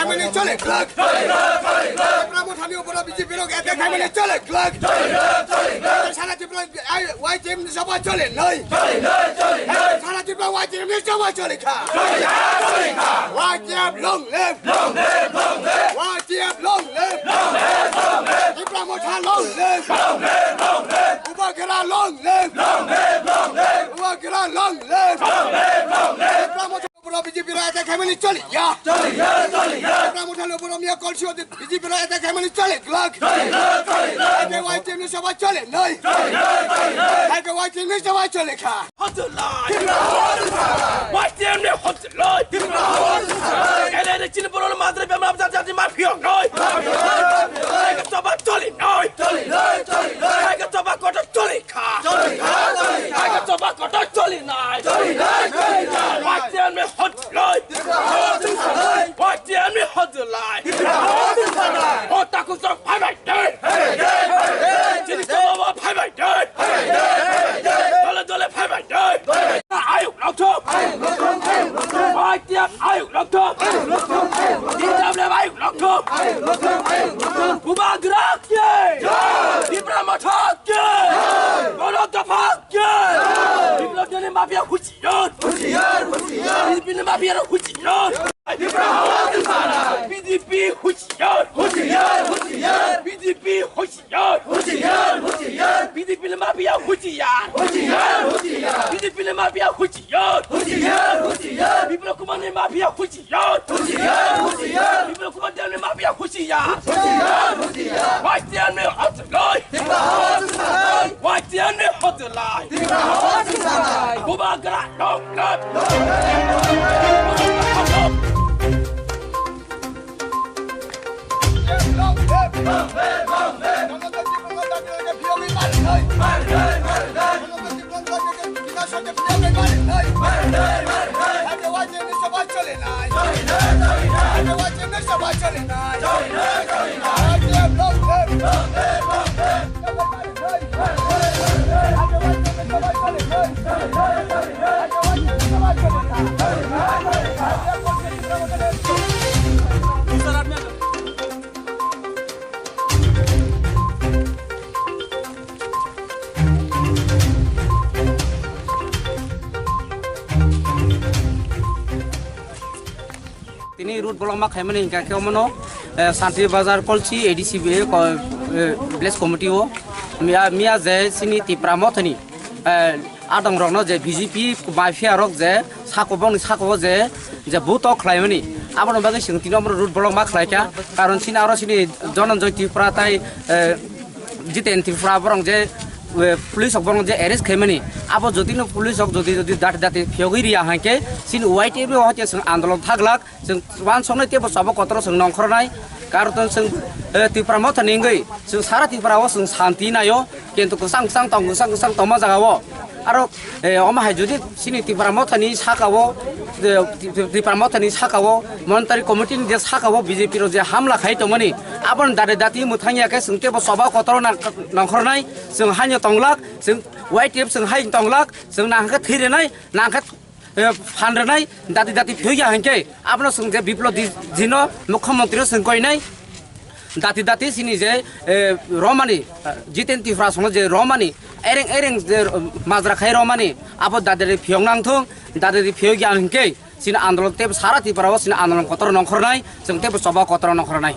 খাইমানি চলে ক্লাক ব্রাহ্মণথানি উপর বিজেপি লোক এতে খাইমানি চলে ক্লাক সারা ত্রিপুরা ওয়াইটিএম সভা চলে নয় সারা ত্রিপুরা ওয়াইটিএম সভা চলে খা YTM long live YTM long live Tripura Motha long live উপগেরা লং লিভ উপগেরা long live Tripura Motha BJP এতে খাইমানি চলে ত্রিপুরা মোঠা উপর মিয়া কলসি বিজেপি এতে খাইমানি চলে ক্লাক ওয়াইটিএম সভা চলে নয় ওয়াইটিএম সভা চলে খা YTM ne hot loy ele de chin bolo madre be ma ja ma phio noy ga to ba toli noy ga to ba ko to toli kha ga to ba ko to toli nai YTM ne hot loy YTM ne hot loy hot ta ku so phai bai dai chin to ba phai bai dai dole phai bai dai ayuk lok thop YTM ayuk lok thop DW ayuk lok thop Kuba gerak ye Ipra mathak ye Bolo tapak ye Ipra dene mafia hujian Ipra mafia hujian Ipra hawas sana PDP hujian PDP hujian PDP mafia hujian PDP mafia hujian Ipra kumane mafia hujian Ipra kumane mafia hujian YTM ne hot loy YTM ne hot loy Kuba gerak lok Ini root bolong mak khaimani hingga ke omono Santri Bazar Kolchi ADCB Bless Committee o mia je sini Tiripura mothani adong rokno je BJP mafia rok je sakobong sakobo je buto khlaimani aboni bagi sing tino root bolong mak khlaika karon sini aro sini Dhananjay Tiripura tai Jiten Tiripura borong je police অকবরং যে arrest খাইমানি আবো যদি police অক যদি দাঁতে ফিয়গিরিয়া হাঁকে scene YTM হতে আন্দোলন থাকলাক जों वान संनाय तेबो सबो कतरो जों नंखरनाय कारन जों Tiripura मोथानिंगै जों सारा Tiripurawo जों शान्ति नायो किन्तु गोसां तमा जागावो आरो अमाहाय जुदि सिनि Tiripura मोथानि साकावो Tiripura मोथानि साकावो मनिटारि कमिटिनि जे साकावो BJP रो जे हामला खायतोमनि आबन दाति मुथांयाके जों तेबो सबो कतरो नंखरनाय जों हान्य तंगलाक जों YTF जों हाय तंगलाक जों नांखा थैरेनाय नांखा फानरेनाय दाति फैया हांके आपनो जों जे बिप्लव दिनो मुख्यमंत्री जों कयनाय दाति सिनि जे रमानि जितेन Tiripura संग जे रमानि एरें जे माजरा खाय रमानि आबो दादि फियंनांथों दादि फियगिया हांके सिन आन्दोलन तेब सारा Tiripurawo सिन आन्दोलन कतरो नंखरनाय जों तेब सबो कतरो नंखरनाय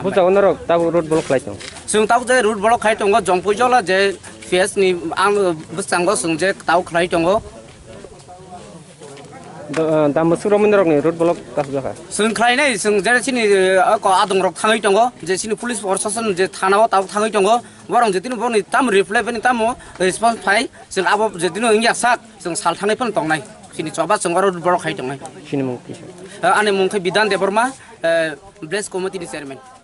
बुझाव नरक ताबो रोड ब्लक खायतो जों ताबो जे रोड ब्लक खायतोंगो जंपुजला जे फेसनि आं बसांगो जों जे ताव खायतोंगो दाम सुरमन रकनि रोड ब्लक कासबाखा जों खायनाय जों जे सिनि आदं रक थाङै दंगो जे सिनि पुलिस प्रशासन जे थानाव ताव थाङै दंगो बरं जेतिनो बनि ताम रिप्लाय बनि ताम रेसपन्स फाय जों आबो जेतिनो इंया साक जों साल थाङैफोर दंनाय सिनि चबा जों रोड ब्लक खायतोंनाय सिनि मुंखि आने मुंखै बिधान देबरमा ब्लेस कमिटिनि चेयारमेन